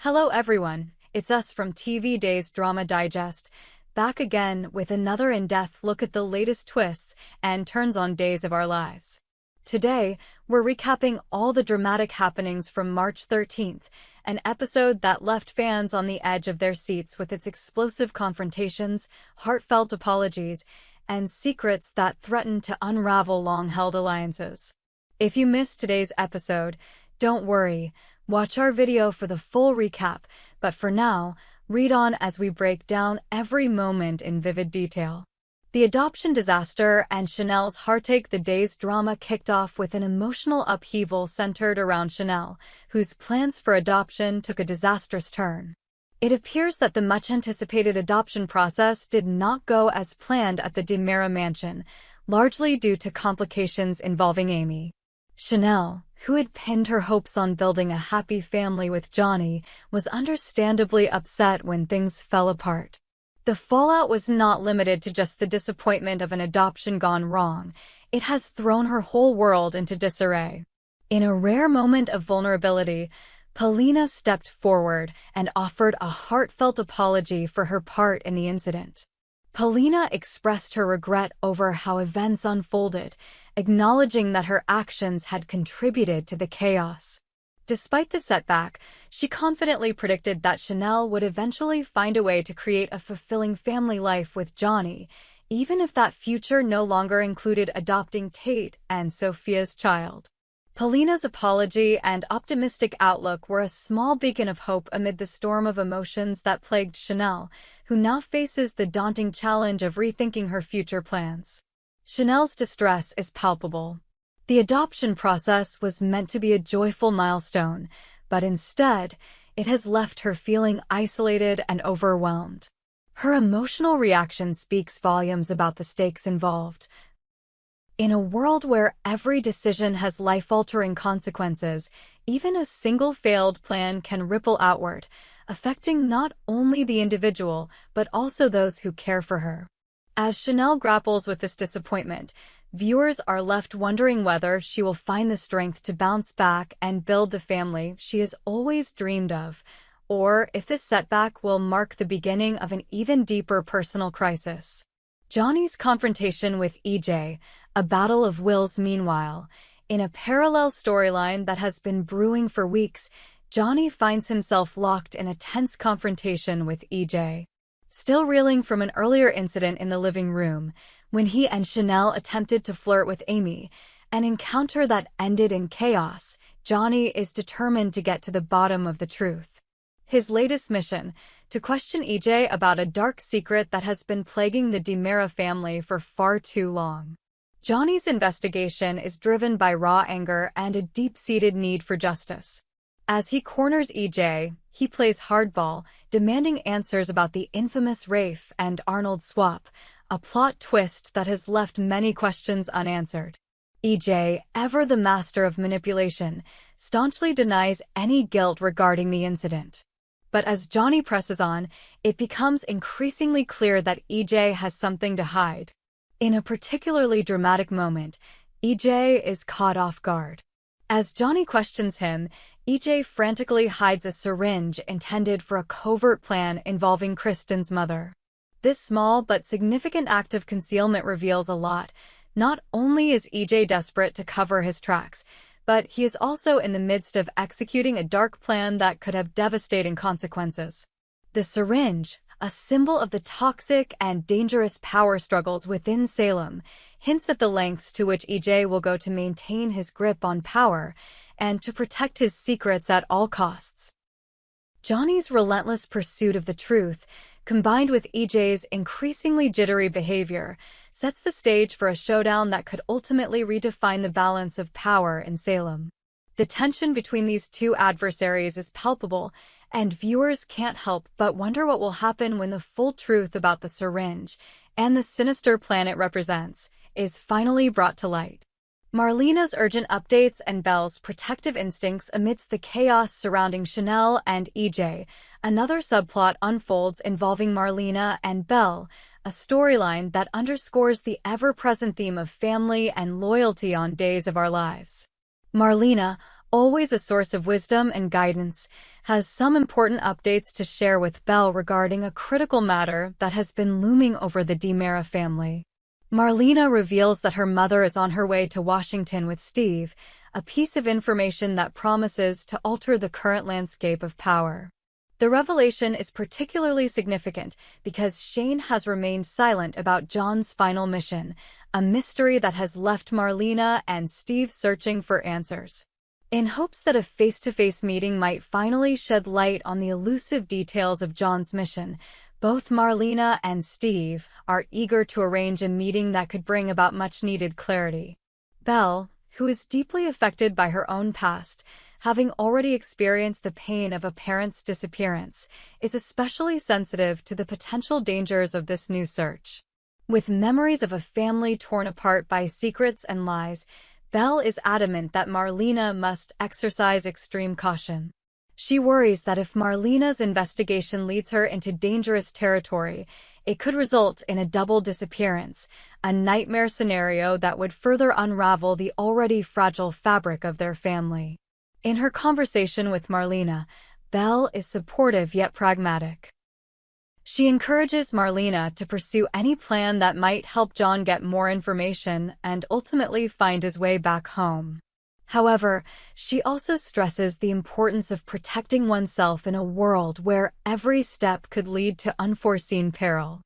Hello everyone, it's us from TV Days Drama Digest, back again with another in-depth look at the latest twists and turns on days of our lives. Today, we're recapping all the dramatic happenings from March 13th, an episode that left fans on the edge of their seats with its explosive confrontations, heartfelt apologies, and secrets that threatened to unravel long-held alliances. If you missed today's episode, don't worry. Watch our video for the full recap, but for now, read on as we break down every moment in vivid detail. The adoption disaster and Chanel's heartache. The day's drama kicked off with an emotional upheaval centered around Chanel, whose plans for adoption took a disastrous turn. It appears that the much-anticipated adoption process did not go as planned at the DiMera mansion, largely due to complications involving Amy. Chanel, who had pinned her hopes on building a happy family with Johnny, was understandably upset when things fell apart. The fallout was not limited to just the disappointment of an adoption gone wrong. It has thrown her whole world into disarray. In a rare moment of vulnerability, Marlena stepped forward and offered a heartfelt apology for her part in the incident. Marlena expressed her regret over how events unfolded, acknowledging that her actions had contributed to the chaos. Despite the setback, she confidently predicted that Chanel would eventually find a way to create a fulfilling family life with Johnny, even if that future no longer included adopting Tate and Sophia's child. Marlena's apology and optimistic outlook were a small beacon of hope amid the storm of emotions that plagued Chanel, who now faces the daunting challenge of rethinking her future plans. Chanel's distress is palpable. The adoption process was meant to be a joyful milestone, but instead, it has left her feeling isolated and overwhelmed. Her emotional reaction speaks volumes about the stakes involved. In a world where every decision has life-altering consequences, even a single failed plan can ripple outward, affecting not only the individual but also those who care for her. As Chanel grapples with this disappointment, viewers are left wondering whether she will find the strength to bounce back and build the family she has always dreamed of, or if this setback will mark the beginning of an even deeper personal crisis. Johnny's confrontation with EJ, a battle of wills. Meanwhile, in a parallel storyline that has been brewing for weeks, Johnny finds himself locked in a tense confrontation with EJ. Still reeling from an earlier incident in the living room, when he and Chanel attempted to flirt with Amy, an encounter that ended in chaos, Johnny is determined to get to the bottom of the truth. His latest mission, to question EJ about a dark secret that has been plaguing the DiMera family for far too long. Johnny's investigation is driven by raw anger and a deep-seated need for justice. As he corners EJ, he plays hardball, demanding answers about the infamous Rafe and Arnold swap, a plot twist that has left many questions unanswered. EJ, ever the master of manipulation, staunchly denies any guilt regarding the incident. But as Johnny presses on, it becomes increasingly clear that EJ has something to hide. In a particularly dramatic moment, EJ is caught off guard. As Johnny questions him, EJ frantically hides a syringe intended for a covert plan involving Kristen's mother. This small but significant act of concealment reveals a lot. Not only is EJ desperate to cover his tracks, but he is also in the midst of executing a dark plan that could have devastating consequences. The syringe, a symbol of the toxic and dangerous power struggles within Salem, hints at the lengths to which EJ will go to maintain his grip on power and to protect his secrets at all costs. Johnny's relentless pursuit of the truth, combined with EJ's increasingly jittery behavior, sets the stage for a showdown that could ultimately redefine the balance of power in Salem. The tension between these two adversaries is palpable, and viewers can't help but wonder what will happen when the full truth about the syringe and the sinister plan it represents is finally brought to light. Marlena's urgent updates and Belle's protective instincts amidst the chaos surrounding Chanel and EJ. Another subplot unfolds involving Marlena and Belle, a storyline that underscores the ever-present theme of family and loyalty on Days of Our Lives. Marlena, always a source of wisdom and guidance, has some important updates to share with Belle regarding a critical matter that has been looming over the DiMera family. Marlena reveals that her mother is on her way to Washington with Steve, a piece of information that promises to alter the current landscape of power. The revelation is particularly significant because Shane has remained silent about John's final mission, a mystery that has left Marlena and Steve searching for answers. In hopes that a face-to-face meeting might finally shed light on the elusive details of John's mission, both Marlena and Steve are eager to arrange a meeting that could bring about much-needed clarity. Belle, who is deeply affected by her own past, having already experienced the pain of a parent's disappearance, is especially sensitive to the potential dangers of this new search. With memories of a family torn apart by secrets and lies, Belle is adamant that Marlena must exercise extreme caution. She worries that if Marlena's investigation leads her into dangerous territory, it could result in a double disappearance, a nightmare scenario that would further unravel the already fragile fabric of their family. In her conversation with Marlena, Belle is supportive yet pragmatic. She encourages Marlena to pursue any plan that might help John get more information and ultimately find his way back home. However, she also stresses the importance of protecting oneself in a world where every step could lead to unforeseen peril.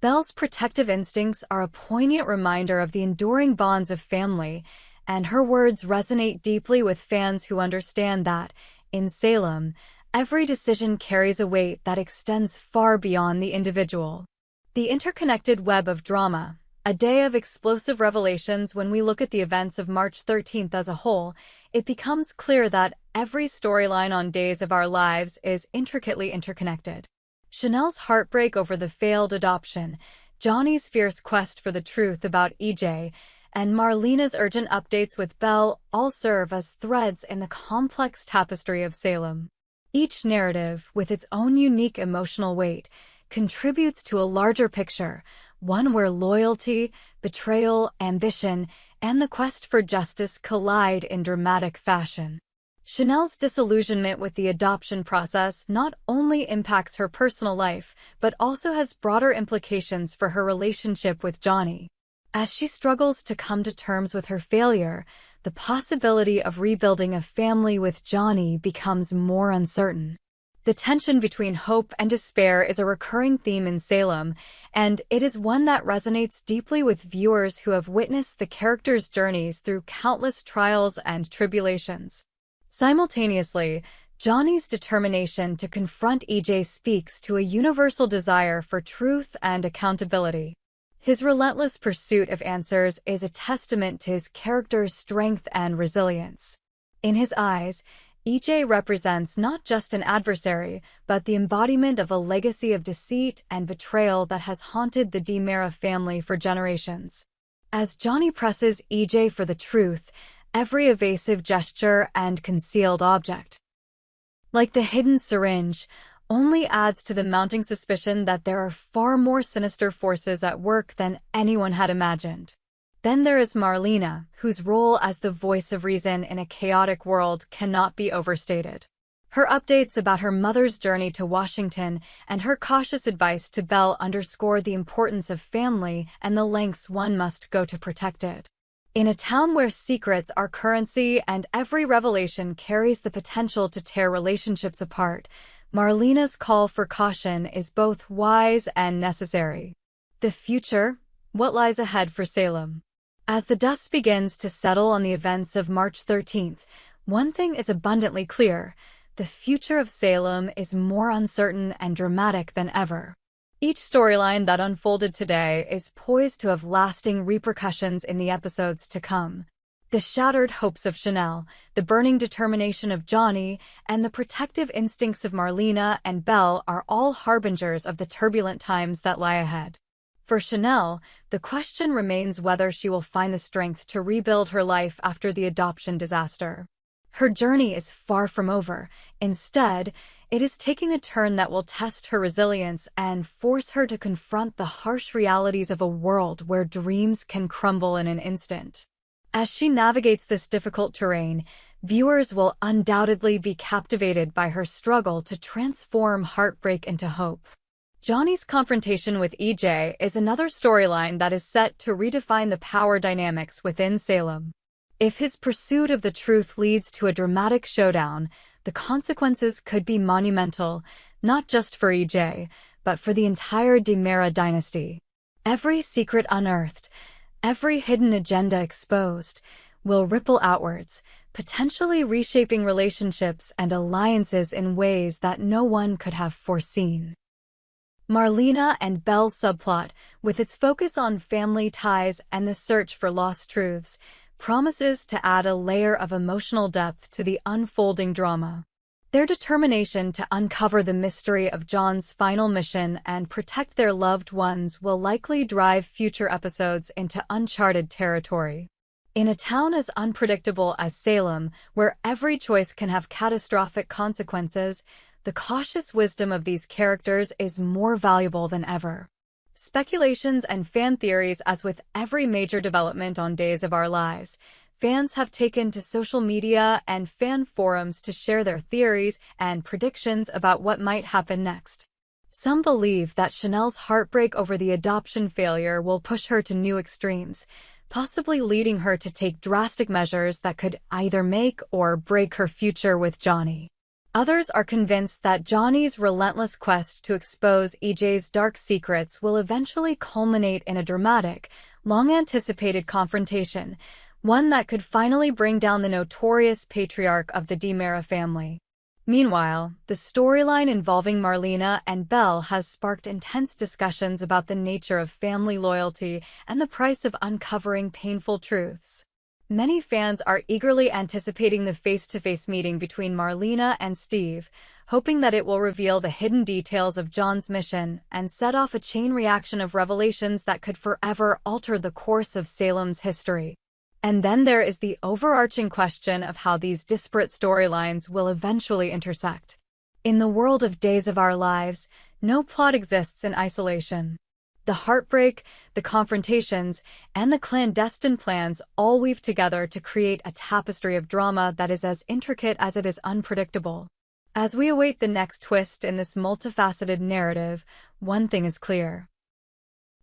Belle's protective instincts are a poignant reminder of the enduring bonds of family, and her words resonate deeply with fans who understand that, in Salem, every decision carries a weight that extends far beyond the individual. The interconnected web of drama, a day of explosive revelations. When we look at the events of March 13th as a whole, it becomes clear that every storyline on Days of Our Lives is intricately interconnected. Chanel's heartbreak over the failed adoption, Johnny's fierce quest for the truth about EJ, and Marlena's urgent updates with Belle all serve as threads in the complex tapestry of Salem. Each narrative, with its own unique emotional weight, contributes to a larger picture, one where loyalty, betrayal, ambition, and the quest for justice collide in dramatic fashion. Chanel's disillusionment with the adoption process not only impacts her personal life, but also has broader implications for her relationship with Johnny. As she struggles to come to terms with her failure, the possibility of rebuilding a family with Johnny becomes more uncertain. The tension between hope and despair is a recurring theme in Salem, and it is one that resonates deeply with viewers who have witnessed the characters' journeys through countless trials and tribulations. Simultaneously, Johnny's determination to confront EJ speaks to a universal desire for truth and accountability. His relentless pursuit of answers is a testament to his character's strength and resilience. In his eyes, EJ represents not just an adversary, but the embodiment of a legacy of deceit and betrayal that has haunted the DiMera family for generations. As Johnny presses EJ for the truth, every evasive gesture and concealed object, like the hidden syringe, only adds to the mounting suspicion that there are far more sinister forces at work than anyone had imagined. Then there is Marlena, whose role as the voice of reason in a chaotic world cannot be overstated. Her updates about her mother's journey to Washington and her cautious advice to Belle underscore the importance of family and the lengths one must go to protect it. In a town where secrets are currency and every revelation carries the potential to tear relationships apart, Marlena's call for caution is both wise and necessary. The future, what lies ahead for Salem? As the dust begins to settle on the events of March 13th, one thing is abundantly clear: the future of Salem is more uncertain and dramatic than ever. Each storyline that unfolded today is poised to have lasting repercussions in the episodes to come. The shattered hopes of Chanel, the burning determination of Johnny, and the protective instincts of Marlena and Belle are all harbingers of the turbulent times that lie ahead. For Chanel, the question remains whether she will find the strength to rebuild her life after the adoption disaster. Her journey is far from over. Instead, it is taking a turn that will test her resilience and force her to confront the harsh realities of a world where dreams can crumble in an instant. As she navigates this difficult terrain, viewers will undoubtedly be captivated by her struggle to transform heartbreak into hope. Johnny's confrontation with EJ is another storyline that is set to redefine the power dynamics within Salem. If his pursuit of the truth leads to a dramatic showdown, the consequences could be monumental, not just for EJ, but for the entire DiMera dynasty. Every secret unearthed, every hidden agenda exposed, will ripple outwards, potentially reshaping relationships and alliances in ways that no one could have foreseen. Marlena and Belle's subplot, with its focus on family ties and the search for lost truths, promises to add a layer of emotional depth to the unfolding drama. Their determination to uncover the mystery of John's final mission and protect their loved ones will likely drive future episodes into uncharted territory. In a town as unpredictable as Salem, where every choice can have catastrophic consequences, the cautious wisdom of these characters is more valuable than ever. Speculations and fan theories. As with every major development on Days of Our Lives, fans have taken to social media and fan forums to share their theories and predictions about what might happen next. Some believe that Chanel's heartbreak over the adoption failure will push her to new extremes, possibly leading her to take drastic measures that could either make or break her future with Johnny. Others are convinced that Johnny's relentless quest to expose EJ's dark secrets will eventually culminate in a dramatic, long-anticipated confrontation, one that could finally bring down the notorious patriarch of the DiMera family. Meanwhile, the storyline involving Marlena and Belle has sparked intense discussions about the nature of family loyalty and the price of uncovering painful truths. Many fans are eagerly anticipating the face-to-face meeting between Marlena and Steve, hoping that it will reveal the hidden details of John's mission and set off a chain reaction of revelations that could forever alter the course of Salem's history. And then there is the overarching question of how these disparate storylines will eventually intersect. In the world of Days of Our Lives, no plot exists in isolation. The heartbreak, the confrontations, and the clandestine plans all weave together to create a tapestry of drama that is as intricate as it is unpredictable. As we await the next twist in this multifaceted narrative, one thing is clear.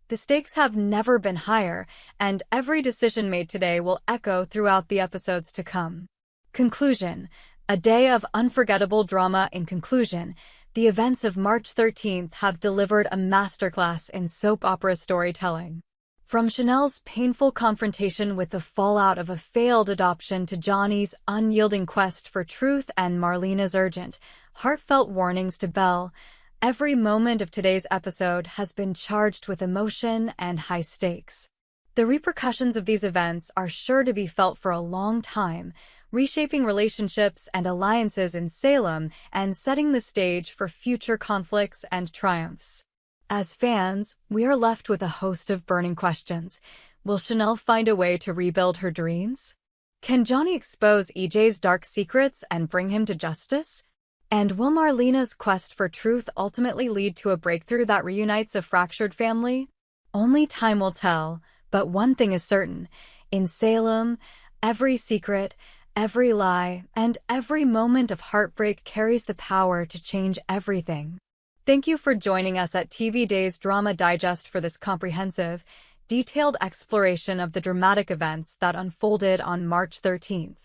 The stakes have never been higher, and every decision made today will echo throughout the episodes to come. Conclusion: a day of unforgettable drama. In conclusion, the events of March 13th have delivered a masterclass in soap opera storytelling. From Chanel's painful confrontation with the fallout of a failed adoption to Johnny's unyielding quest for truth and Marlena's urgent, heartfelt warnings to Belle, every moment of today's episode has been charged with emotion and high stakes. The repercussions of these events are sure to be felt for a long time, reshaping relationships and alliances in Salem and setting the stage for future conflicts and triumphs. As fans, we are left with a host of burning questions. Will Chanel find a way to rebuild her dreams? Can Johnny expose EJ's dark secrets and bring him to justice? And will Marlena's quest for truth ultimately lead to a breakthrough that reunites a fractured family? Only time will tell, but one thing is certain. In Salem, every secret, every lie, and every moment of heartbreak carries the power to change everything. Thank you for joining us at TV Days Drama Digest for this comprehensive, detailed exploration of the dramatic events that unfolded on March 13th.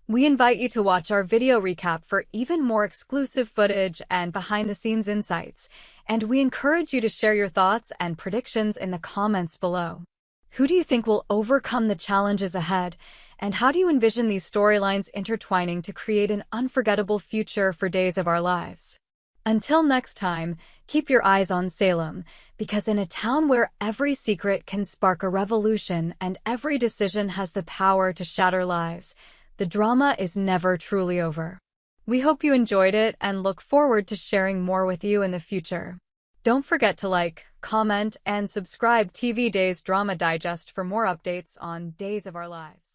We invite you to watch our video recap for even more exclusive footage and behind-the-scenes insights, and we encourage you to share your thoughts and predictions in the comments below. Who do you think will overcome the challenges ahead, and how do you envision these storylines intertwining to create an unforgettable future for Days of Our Lives? Until next time, keep your eyes on Salem, because in a town where every secret can spark a revolution and every decision has the power to shatter lives, the drama is never truly over. We hope you enjoyed it and look forward to sharing more with you in the future. Don't forget to like, comment, and subscribe TV Days Drama Digest for more updates on Days of Our Lives.